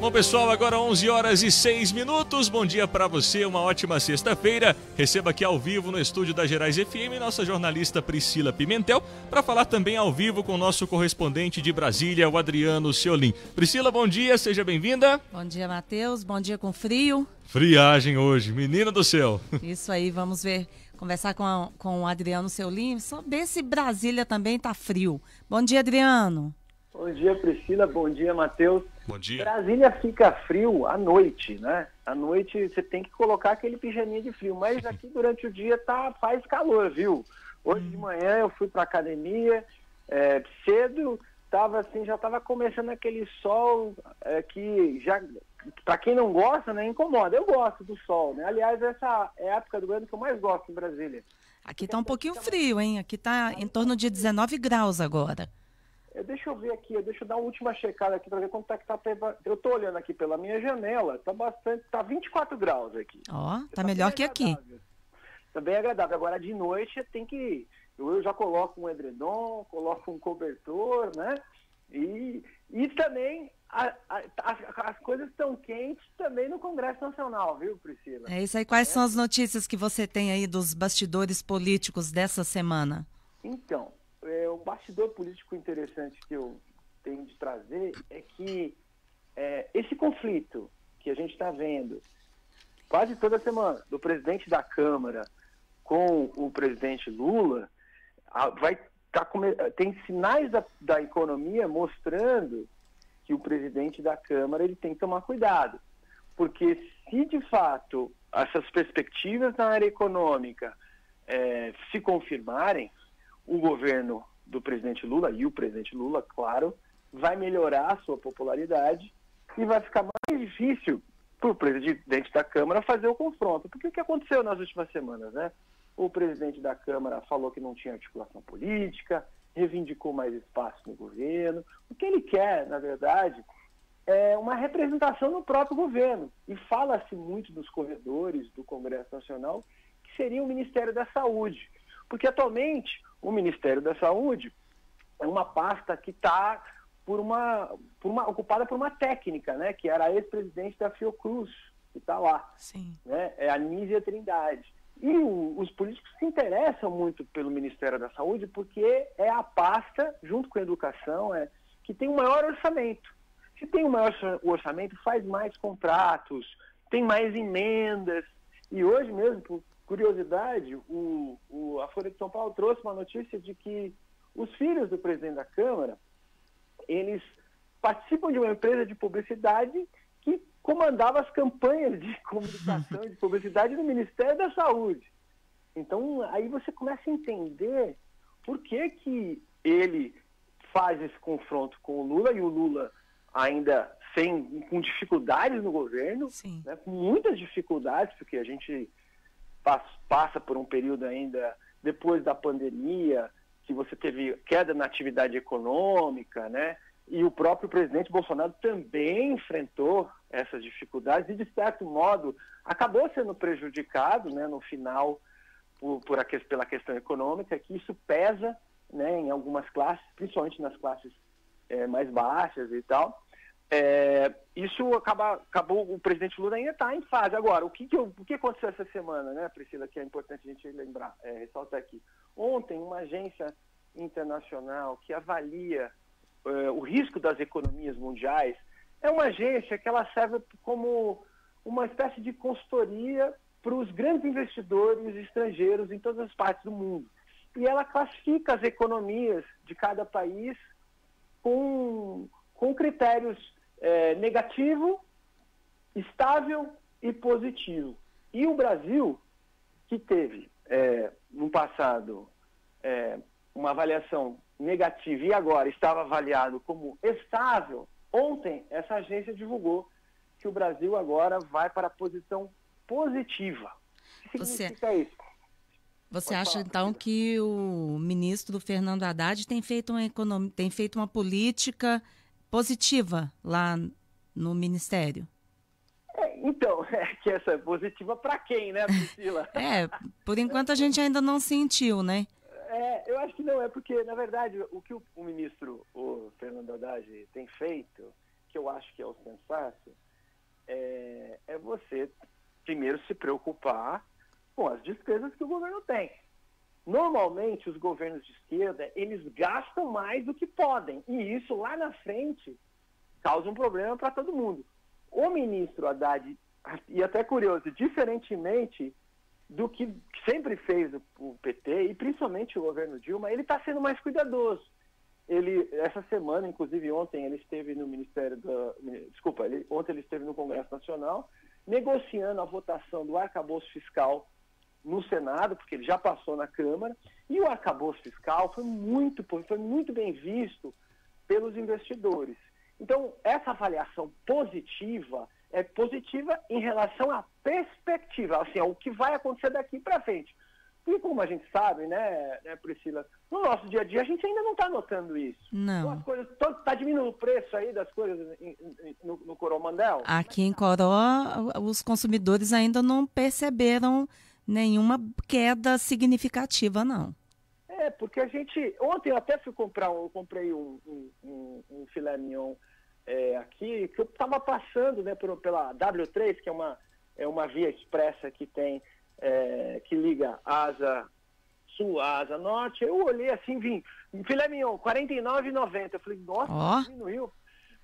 Bom, pessoal, agora 11 horas e 6 minutos. Bom dia para você, uma ótima sexta-feira. Receba aqui ao vivo no estúdio da Gerais FM nossa jornalista Priscila Pimentel para falar também ao vivo com o nosso correspondente de Brasília, o Adriano Seolim. Priscila, bom dia, seja bem-vinda. Bom dia, Matheus. Bom dia com frio. Friagem hoje, menina do céu. Isso aí, vamos ver, conversar com o Adriano Seolim, saber se Brasília também tá frio. Bom dia, Adriano. Bom dia, Priscila. Bom dia, Matheus. Bom dia. Brasília fica frio à noite, né? À noite você tem que colocar aquele pijaminha de frio, mas aqui durante o dia faz calor, viu? Hoje de manhã eu fui pra academia, cedo, já tava começando aquele sol que já, pra quem não gosta, né, incomoda. Eu gosto do sol, né? Aliás, essa é a época do ano que eu mais gosto em Brasília. Aqui tá um pouquinho frio, hein? Aqui tá em torno de 19 graus agora. Deixa eu ver aqui, deixa eu dar uma última checada aqui para ver quanto é que tá. Eu tô olhando aqui pela minha janela, tá 24 graus aqui. Ó, tá melhor que aqui. Tá bem agradável. Agora de noite eu já coloco um edredom, coloco um cobertor, né? E também as coisas estão quentes também no Congresso Nacional, viu, Priscila? É isso aí. Quais são as notícias que você tem aí dos bastidores políticos dessa semana? Então, o bastidor político interessante que eu tenho de trazer é que esse conflito que a gente está vendo quase toda semana do presidente da Câmara com o presidente Lula tem sinais da economia mostrando que o presidente da Câmara ele tem que tomar cuidado, porque se de fato essas perspectivas na área econômica se confirmarem, o governo do presidente Lula, e o presidente Lula, claro, vai melhorar a sua popularidade e vai ficar mais difícil para o presidente da Câmara fazer o confronto. Porque o que aconteceu nas últimas semanas, né? O presidente da Câmara falou que não tinha articulação política, reivindicou mais espaço no governo. O que ele quer, na verdade, é uma representação no próprio governo. E fala-se muito nos corredores do Congresso Nacional que seria o Ministério da Saúde. Porque atualmente o Ministério da Saúde é uma pasta que está ocupada por uma técnica, né? Que era a ex-presidente da Fiocruz, que está lá. Sim. Né? É a Nízia Trindade. E os políticos se interessam muito pelo Ministério da Saúde porque é a pasta, junto com a educação, que tem o maior orçamento. Se tem o maior orçamento, faz mais contratos, tem mais emendas. E hoje mesmo, por curiosidade, a Folha de São Paulo trouxe uma notícia de que os filhos do presidente da Câmara, eles participam de uma empresa de publicidade que comandava as campanhas de comunicação e de publicidade do Ministério da Saúde. Então, aí você começa a entender por que ele faz esse confronto com o Lula, e o Lula ainda com dificuldades no governo, né, com muitas dificuldades, porque a gente passa por um período ainda, depois da pandemia, que você teve queda na atividade econômica, né? E o próprio presidente Bolsonaro também enfrentou essas dificuldades e, de certo modo, acabou sendo prejudicado, né, no final pela questão econômica, que isso pesa, né, em algumas classes, principalmente nas classes mais baixas e tal. Isso acabou, o presidente Lula ainda está em fase. Agora, o que aconteceu essa semana, né, Priscila, que é importante a gente lembrar, ressaltar aqui. Ontem, uma agência internacional que avalia o risco das economias mundiais, é uma agência que ela serve como uma espécie de consultoria para os grandes investidores estrangeiros em todas as partes do mundo. E ela classifica as economias de cada país com critérios negativo, estável e positivo. E o Brasil, que teve no passado uma avaliação negativa e agora estava avaliado como estável, ontem essa agência divulgou que o Brasil agora vai para a posição positiva. O que significa isso? Você acha, então, que o ministro Fernando Haddad tem feito uma política positiva lá no Ministério? Então, que essa é positiva para quem, né, Priscila? Por enquanto a gente ainda não sentiu, né? Eu acho que não, porque, na verdade, o que o ministro, o Fernando Haddad, tem feito, que eu acho que é o sensato é você primeiro se preocupar com as despesas que o governo tem. Normalmente, os governos de esquerda, eles gastam mais do que podem. E isso, lá na frente, causa um problema para todo mundo. O ministro Haddad, e até curioso, diferentemente do que sempre fez o PT, e principalmente o governo Dilma, ele está sendo mais cuidadoso. Essa semana, inclusive ontem, ele esteve no ontem ele esteve no Congresso Nacional, negociando a votação do arcabouço fiscal no Senado, porque ele já passou na Câmara, e o arcabouço fiscal foi muito bem visto pelos investidores. Então, essa avaliação positiva é positiva em relação à perspectiva, assim, ao que vai acontecer daqui para frente. E como a gente sabe, né, Priscila, no nosso dia a dia a gente ainda não está notando isso. Não. As coisas, está diminuindo o preço aí das coisas no Coromandel? Aqui em Coró, os consumidores ainda não perceberam nenhuma queda significativa, não. Porque a gente... Ontem eu até comprei um filé mignon aqui, que eu estava passando, né, pela W3, que é uma via expressa que tem, que liga a asa sul à asa norte. Eu olhei assim, filé mignon, R$ 49,90. Eu falei, nossa, diminuiu.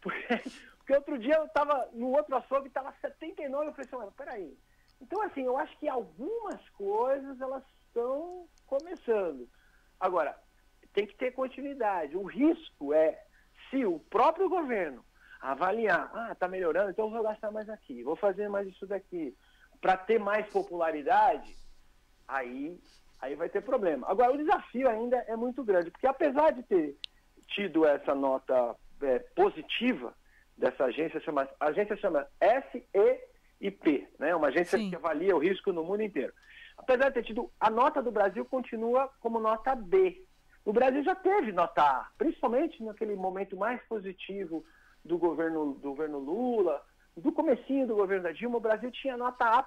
Porque outro dia eu estava no outro açougue, estava R$ 79,00. Eu falei assim, peraí. Então, assim, eu acho que algumas coisas, elas estão começando. Agora, tem que ter continuidade. O risco é, se o próprio governo avaliar, está melhorando, então eu vou gastar mais aqui, vou fazer mais isso daqui, para ter mais popularidade, aí vai ter problema. Agora, o desafio ainda é muito grande, porque apesar de ter tido essa nota positiva dessa agência, a agência chama SEIP, né? Uma agência que avalia o risco no mundo inteiro. Apesar de ter tido, a nota do Brasil continua como nota B. O Brasil já teve nota A, principalmente naquele momento mais positivo do governo Lula, do comecinho do governo da Dilma. O Brasil tinha nota A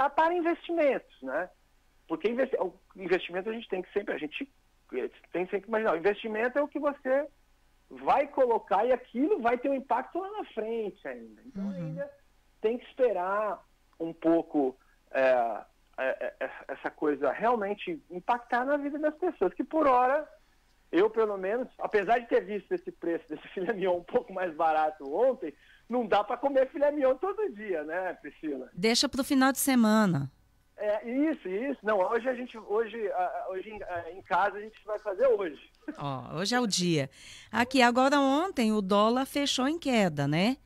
para investimentos, né? Porque investimento a gente tem que imaginar. O investimento é o que você vai colocar e aquilo vai ter um impacto lá na frente ainda. Então ainda tem que esperar um pouco essa coisa realmente impactar na vida das pessoas, que por hora, eu pelo menos, apesar de ter visto esse preço desse filé mignon um pouco mais barato ontem, não dá para comer filé mignon todo dia, né, Priscila? Deixa para o final de semana. Isso. Não, hoje em casa a gente vai fazer hoje. Hoje é o dia. Aqui, agora ontem o dólar fechou em queda, né?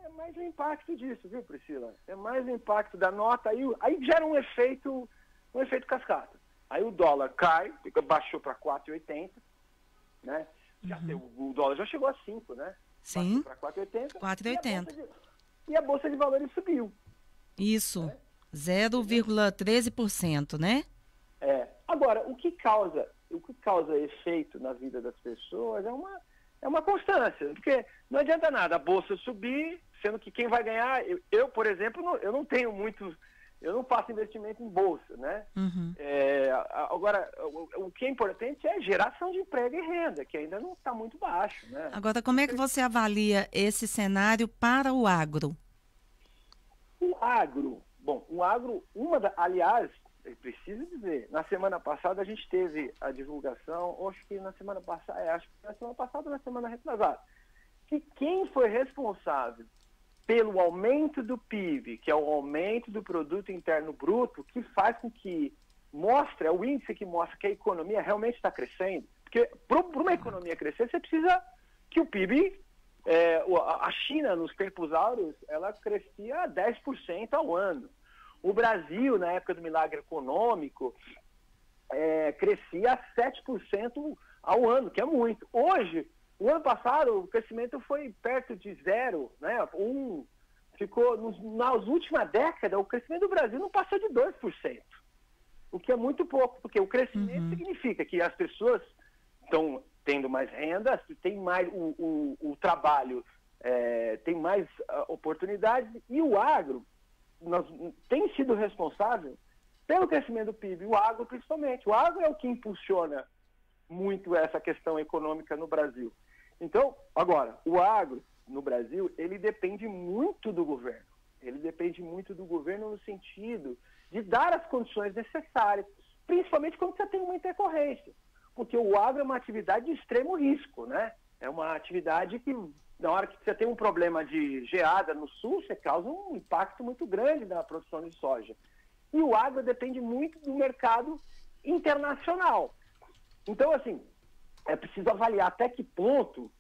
É mais o impacto disso, viu, Priscila? É mais o impacto da nota, aí gera um efeito cascata. Aí o dólar cai, baixou para 4,80, né? O dólar já chegou a 5, né? Sim. Baixou para 4,80. E a Bolsa de Valores subiu. Isso. 0,13%, né? Agora, o que causa efeito na vida das pessoas é uma constância, porque não adianta nada a bolsa subir, sendo que quem vai ganhar, eu por exemplo, eu não tenho muito, eu não faço investimento em bolsa, né? Agora, o que é importante é a geração de emprego e renda, que ainda não está muito baixo, né? Agora, como é que você avalia esse cenário para o agro? O agro, aliás, preciso dizer, na semana passada a gente teve a divulgação, acho que na semana passada ou na semana retrasada, que quem foi responsável pelo aumento do PIB, que é o aumento do produto interno bruto, que faz com que é o índice que mostra que a economia realmente está crescendo, porque para uma economia crescer, você precisa que o PIB... a China, nos tempos áureos, ela crescia 10% ao ano. O Brasil, na época do milagre econômico, crescia 7% ao ano, que é muito. Hoje, o ano passado, o crescimento foi perto de 0, né? Nas últimas décadas, o crescimento do Brasil não passou de 2%, o que é muito pouco, porque o crescimento significa que as pessoas estão tendo mais renda, tem mais o trabalho, tem mais oportunidades, e o agro tem sido responsável pelo crescimento do PIB, o agro principalmente. O agro é o que impulsiona muito essa questão econômica no Brasil. Então, agora, o agro no Brasil, ele depende muito do governo. Ele depende muito do governo no sentido de dar as condições necessárias, principalmente quando você tem uma intercorrência. Porque o agro é uma atividade de extremo risco, né? É uma atividade que, na hora que você tem um problema de geada no sul, você causa um impacto muito grande na produção de soja. E o agro depende muito do mercado internacional. Então, assim, é preciso avaliar até que ponto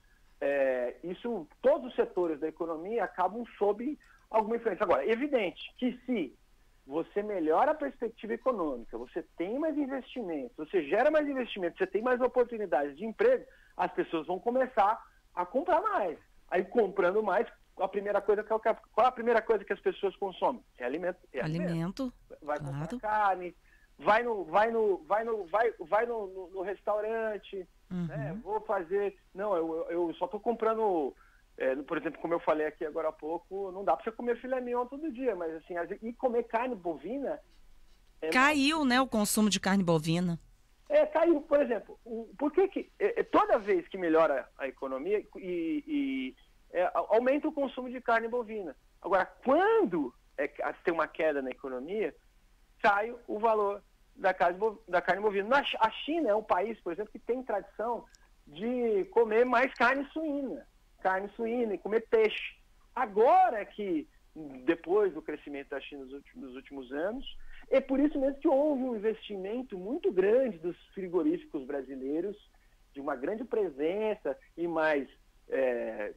todos os setores da economia acabam sob alguma influência. Agora, é evidente que se você melhora a perspectiva econômica, você tem mais investimentos, você gera mais investimentos, você tem mais oportunidades de emprego, as pessoas vão começar a comprar mais. Aí, comprando mais, qual a primeira coisa que as pessoas consomem? É alimento. Alimento. Vai claro. comprar carne, vai no restaurante, né? Vou fazer... Não, eu só estou comprando... por exemplo, como eu falei aqui agora há pouco, não dá para você comer filé mignon todo dia, mas assim, e comer carne bovina... Caiu, né, o consumo de carne bovina. Caiu, por exemplo. Por que toda vez que melhora a economia aumenta o consumo de carne bovina? Agora, quando tem uma queda na economia, cai o valor da carne bovina. A China é um país, por exemplo, que tem tradição de comer mais carne suína e comer peixe. Agora que, depois do crescimento da China nos últimos anos, é por isso mesmo que houve um investimento muito grande dos frigoríficos brasileiros, de uma grande presença e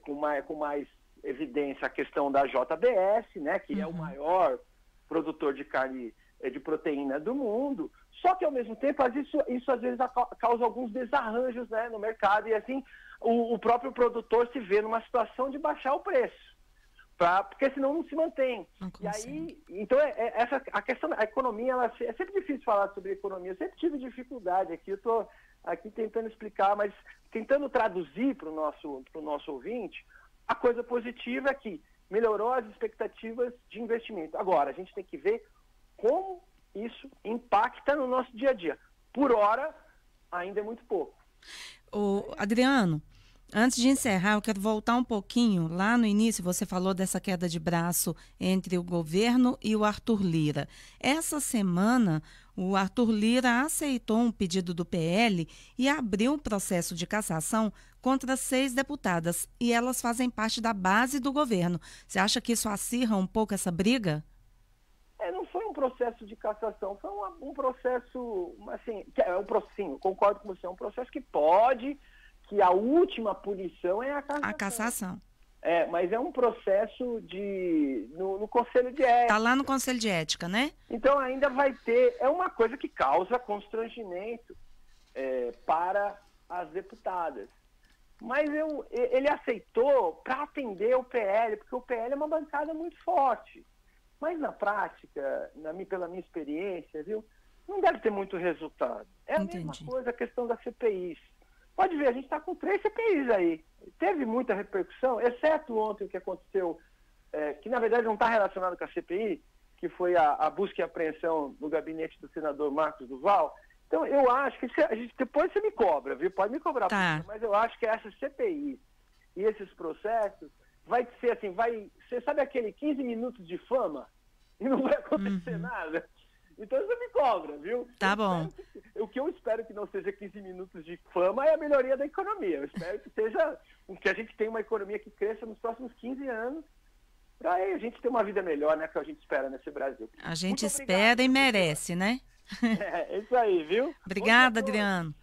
com mais evidência a questão da JBS, né, que é o maior produtor de carne, de proteína do mundo. Só que, ao mesmo tempo, isso às vezes causa alguns desarranjos, né, no mercado, e assim o próprio produtor se vê numa situação de baixar o preço, porque senão não se mantém. E aí, então, a questão da economia, é sempre difícil falar sobre economia. Eu sempre tive dificuldade aqui, eu estou aqui tentando explicar, mas tentando traduzir para o nosso ouvinte, a coisa positiva é que melhorou as expectativas de investimento. Agora, a gente tem que ver como isso impacta no nosso dia a dia. Por hora, ainda é muito pouco. Adriano, antes de encerrar, eu quero voltar um pouquinho. Lá no início, você falou dessa queda de braço entre o governo e o Arthur Lira. Essa semana, o Arthur Lira aceitou um pedido do PL e abriu um processo de cassação contra 6 deputadas. E elas fazem parte da base do governo. Você acha que isso acirra um pouco essa briga? Não foi um processo de cassação, foi um processo, assim, sim, concordo com você, é um processo que a última punição é a cassação. A cassação. Mas é um processo no Conselho de Ética. Está lá no Conselho de Ética, né? Então ainda vai ter, é uma coisa que causa constrangimento para as deputadas. Mas ele aceitou para atender o PL, porque o PL é uma bancada muito forte. Mas na prática, pela minha experiência, viu, não deve ter muito resultado. É a mesma coisa a questão da CPI. Pode ver, a gente está com 3 CPIs aí. Teve muita repercussão, exceto ontem o que aconteceu, que na verdade não está relacionado com a CPI, que foi a busca e apreensão no gabinete do senador Marcos Duval. Então, eu acho que depois você me cobra, viu? Pode me cobrar, mas eu acho que essa CPI e esses processos vai ser assim, você sabe aquele 15 minutos de fama e não vai acontecer nada? Então você me cobra, viu? Tá bom. O que eu espero que não seja 15 minutos de fama é a melhoria da economia. Eu espero que a gente tenha uma economia que cresça nos próximos 15 anos para a gente ter uma vida melhor, né? Que a gente espera nesse Brasil. A gente espera e merece, né? É isso aí, viu? Obrigada, Adriano.